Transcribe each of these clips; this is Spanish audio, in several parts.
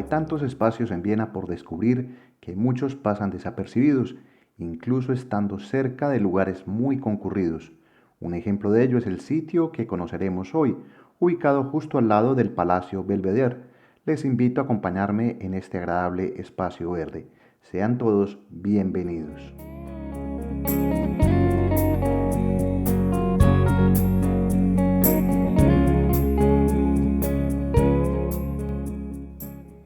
tantos espacios en Viena por descubrir que muchos pasan desapercibidos, incluso estando cerca de lugares muy concurridos. Un ejemplo de ello es el sitio que conoceremos hoy, ubicado justo al lado del Palacio Belvedere. Les invito a acompañarme en este agradable espacio verde. Sean todos bienvenidos.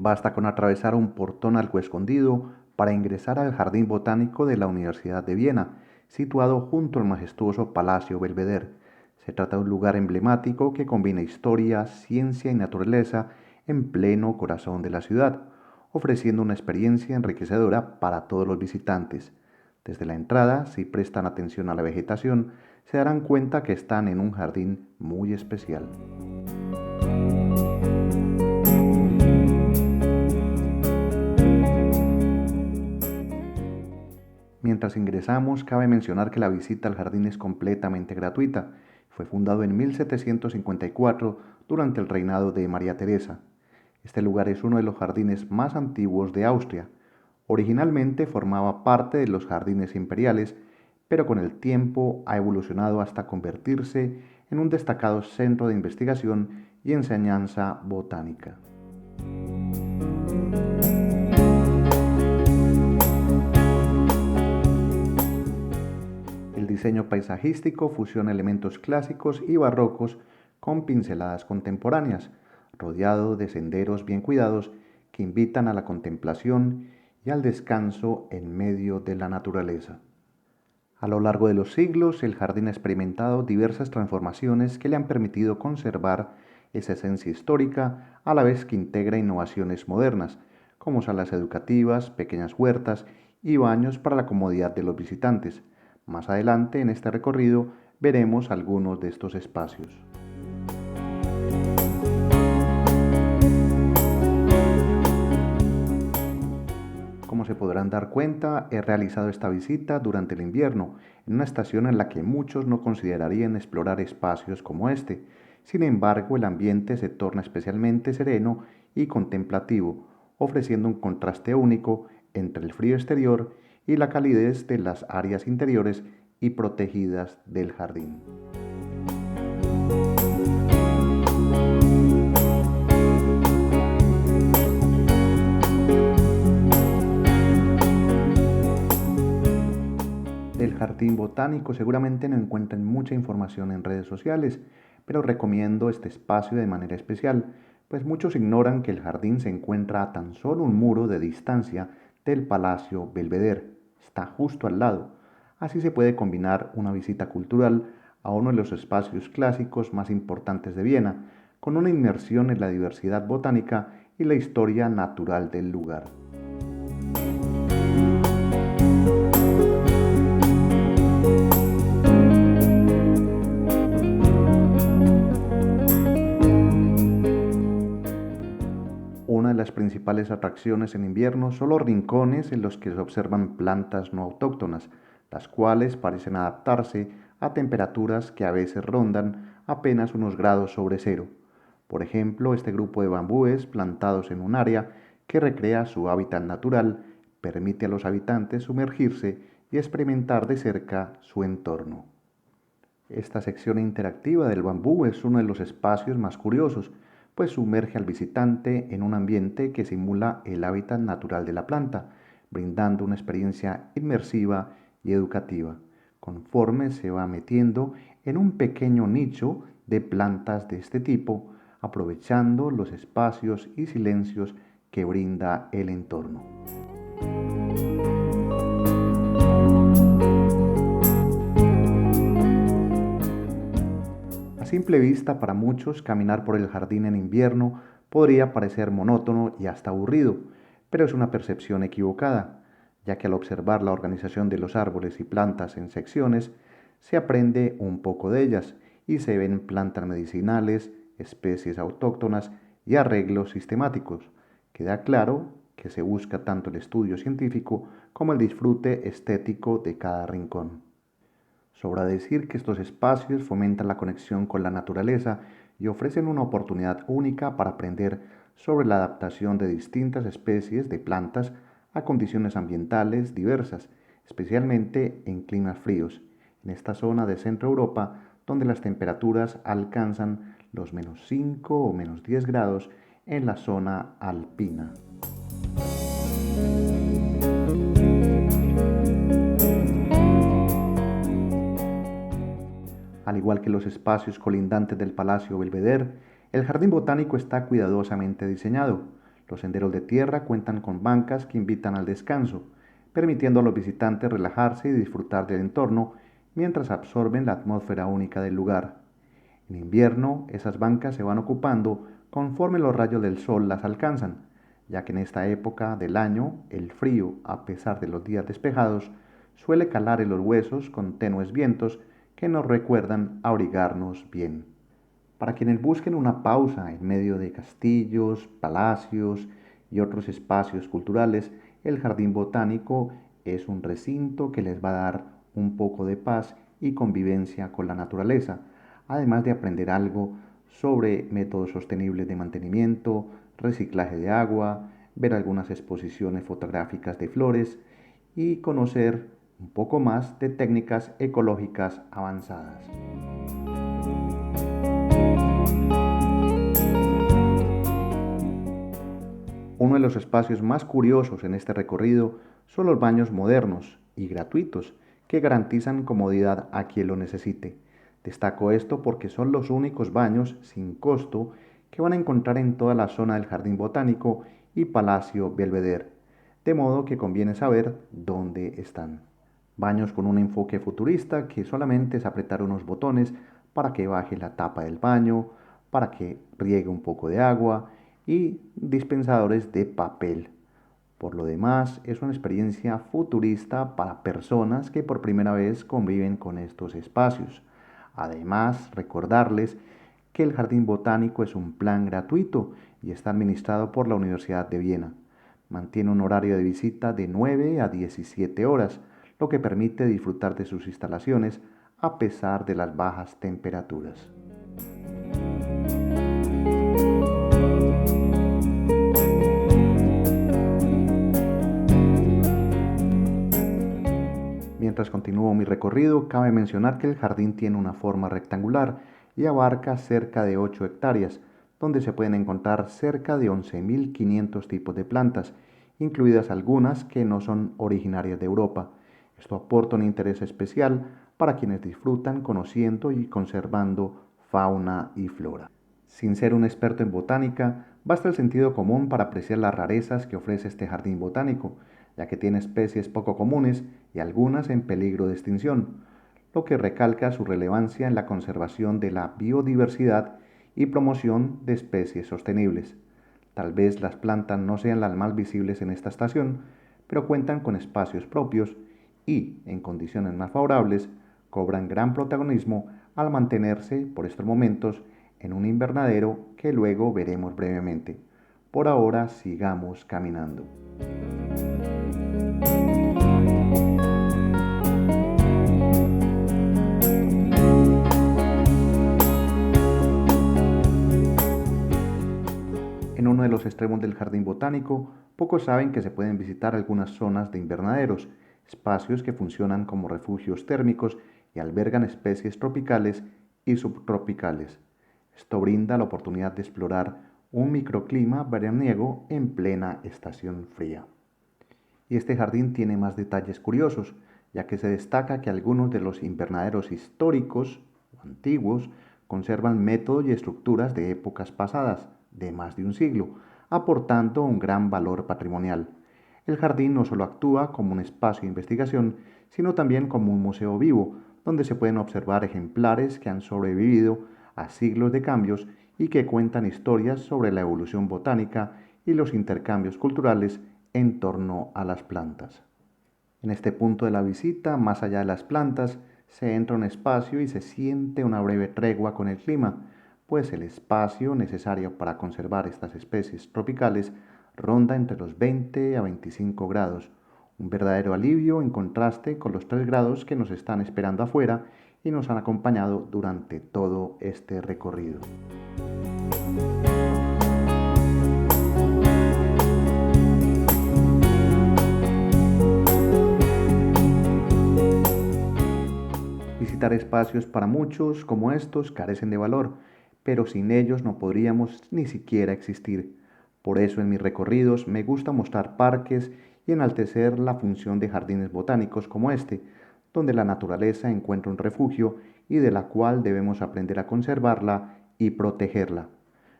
Basta con atravesar un portón algo escondido para ingresar al Jardín Botánico de la Universidad de Viena, situado junto al majestuoso Palacio Belvedere. Se trata de un lugar emblemático que combina historia, ciencia y naturaleza en pleno corazón de la ciudad, ofreciendo una experiencia enriquecedora para todos los visitantes. Desde la entrada, si prestan atención a la vegetación, se darán cuenta que están en un jardín muy especial. Mientras ingresamos, cabe mencionar que la visita al jardín es completamente gratuita. Fue fundado en 1754 durante el reinado de María Teresa. Este lugar es uno de los jardines más antiguos de Austria. Originalmente formaba parte de los jardines imperiales, pero con el tiempo ha evolucionado hasta convertirse en un destacado centro de investigación y enseñanza botánica. El diseño paisajístico fusiona elementos clásicos y barrocos con pinceladas contemporáneas, rodeado de senderos bien cuidados que invitan a la contemplación y al descanso en medio de la naturaleza. A lo largo de los siglos, el jardín ha experimentado diversas transformaciones que le han permitido conservar esa esencia histórica a la vez que integra innovaciones modernas, como salas educativas, pequeñas huertas y baños para la comodidad de los visitantes. Más adelante en este recorrido veremos algunos de estos espacios. Como se podrán dar cuenta, he realizado esta visita durante el invierno, en una estación en la que muchos no considerarían explorar espacios como este. Sin embargo, el ambiente se torna especialmente sereno y contemplativo, ofreciendo un contraste único entre el frío exterior y la calidez de las áreas interiores y protegidas del jardín. Del jardín botánico seguramente no encuentran mucha información en redes sociales, pero recomiendo este espacio de manera especial, pues muchos ignoran que el jardín se encuentra a tan solo un muro de distancia del Palacio Belvedere. Está justo al lado. Así se puede combinar una visita cultural a uno de los espacios clásicos más importantes de Viena, con una inmersión en la diversidad botánica y la historia natural del lugar. Una de las principales atracciones en invierno son los rincones en los que se observan plantas no autóctonas, las cuales parecen adaptarse a temperaturas que a veces rondan apenas unos grados sobre cero. Por ejemplo, este grupo de bambúes plantados en un área que recrea su hábitat natural permite a los habitantes sumergirse y experimentar de cerca su entorno. Esta sección interactiva del bambú es uno de los espacios más curiosos, pues sumerge al visitante en un ambiente que simula el hábitat natural de la planta, brindando una experiencia inmersiva y educativa, conforme se va metiendo en un pequeño nicho de plantas de este tipo, aprovechando los espacios y silencios que brinda el entorno. A simple vista, para muchos, caminar por el jardín en invierno podría parecer monótono y hasta aburrido, pero es una percepción equivocada, ya que al observar la organización de los árboles y plantas en secciones, se aprende un poco de ellas y se ven plantas medicinales, especies autóctonas y arreglos sistemáticos. Queda claro que se busca tanto el estudio científico como el disfrute estético de cada rincón. Sobra decir que estos espacios fomentan la conexión con la naturaleza y ofrecen una oportunidad única para aprender sobre la adaptación de distintas especies de plantas a condiciones ambientales diversas, especialmente en climas fríos, en esta zona de Centro Europa, donde las temperaturas alcanzan los -5 o -10 grados en la zona alpina. Al igual que los espacios colindantes del Palacio Belvedere, el jardín botánico está cuidadosamente diseñado. Los senderos de tierra cuentan con bancas que invitan al descanso, permitiendo a los visitantes relajarse y disfrutar del entorno mientras absorben la atmósfera única del lugar. En invierno, esas bancas se van ocupando conforme los rayos del sol las alcanzan, ya que en esta época del año el frío, a pesar de los días despejados, suele calar en los huesos con tenues vientos que nos recuerdan abrigarnos bien. Para quienes busquen una pausa en medio de castillos, palacios y otros espacios culturales, el jardín botánico es un recinto que les va a dar un poco de paz y convivencia con la naturaleza, además de aprender algo sobre métodos sostenibles de mantenimiento, reciclaje de agua, ver algunas exposiciones fotográficas de flores y conocer un poco más de técnicas ecológicas avanzadas. Uno de los espacios más curiosos en este recorrido son los baños modernos y gratuitos que garantizan comodidad a quien lo necesite. Destaco esto porque son los únicos baños sin costo que van a encontrar en toda la zona del Jardín Botánico y Palacio Belvedere, de modo que conviene saber dónde están. Baños con un enfoque futurista que solamente es apretar unos botones para que baje la tapa del baño, para que riegue un poco de agua y dispensadores de papel. Por lo demás, es una experiencia futurista para personas que por primera vez conviven con estos espacios. Además, recordarles que el Jardín Botánico es un plan gratuito y está administrado por la Universidad de Viena. Mantiene un horario de visita de 9 a 17 horas, lo que permite disfrutar de sus instalaciones a pesar de las bajas temperaturas. Mientras continúo mi recorrido, cabe mencionar que el jardín tiene una forma rectangular y abarca cerca de 8 hectáreas, donde se pueden encontrar cerca de 11.500 tipos de plantas, incluidas algunas que no son originarias de Europa. Esto aporta un interés especial para quienes disfrutan conociendo y conservando fauna y flora. Sin ser un experto en botánica, basta el sentido común para apreciar las rarezas que ofrece este jardín botánico, ya que tiene especies poco comunes y algunas en peligro de extinción, lo que recalca su relevancia en la conservación de la biodiversidad y promoción de especies sostenibles. Tal vez las plantas no sean las más visibles en esta estación, pero cuentan con espacios propios y, en condiciones más favorables, cobran gran protagonismo al mantenerse, por estos momentos, en un invernadero que luego veremos brevemente. Por ahora, sigamos caminando. En uno de los extremos del jardín botánico, pocos saben que se pueden visitar algunas zonas de invernaderos, espacios que funcionan como refugios térmicos y albergan especies tropicales y subtropicales. Esto brinda la oportunidad de explorar un microclima veraniego en plena estación fría. Y este jardín tiene más detalles curiosos, ya que se destaca que algunos de los invernaderos históricos o antiguos conservan métodos y estructuras de épocas pasadas, de más de un siglo, aportando un gran valor patrimonial. El jardín no solo actúa como un espacio de investigación, sino también como un museo vivo, donde se pueden observar ejemplares que han sobrevivido a siglos de cambios y que cuentan historias sobre la evolución botánica y los intercambios culturales en torno a las plantas. En este punto de la visita, más allá de las plantas, se entra a un espacio y se siente una breve tregua con el clima, pues el espacio necesario para conservar estas especies tropicales ronda entre los 20 a 25 grados, un verdadero alivio en contraste con los 3 grados que nos están esperando afuera y nos han acompañado durante todo este recorrido. Visitar espacios para muchos como estos carecen de valor, pero sin ellos no podríamos ni siquiera existir. Por eso en mis recorridos me gusta mostrar parques y enaltecer la función de jardines botánicos como este, donde la naturaleza encuentra un refugio y de la cual debemos aprender a conservarla y protegerla.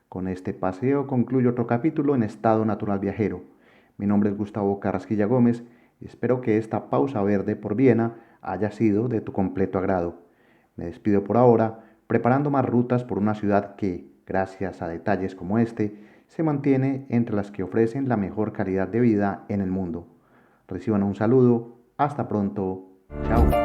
Con este paseo concluyo otro capítulo en Estado Natural Viajero. Mi nombre es Gustavo Carrasquilla Gómez y espero que esta pausa verde por Viena haya sido de tu completo agrado. Me despido por ahora, preparando más rutas por una ciudad que, gracias a detalles como este, se mantiene entre las que ofrecen la mejor calidad de vida en el mundo. Reciban un saludo, hasta pronto, chao.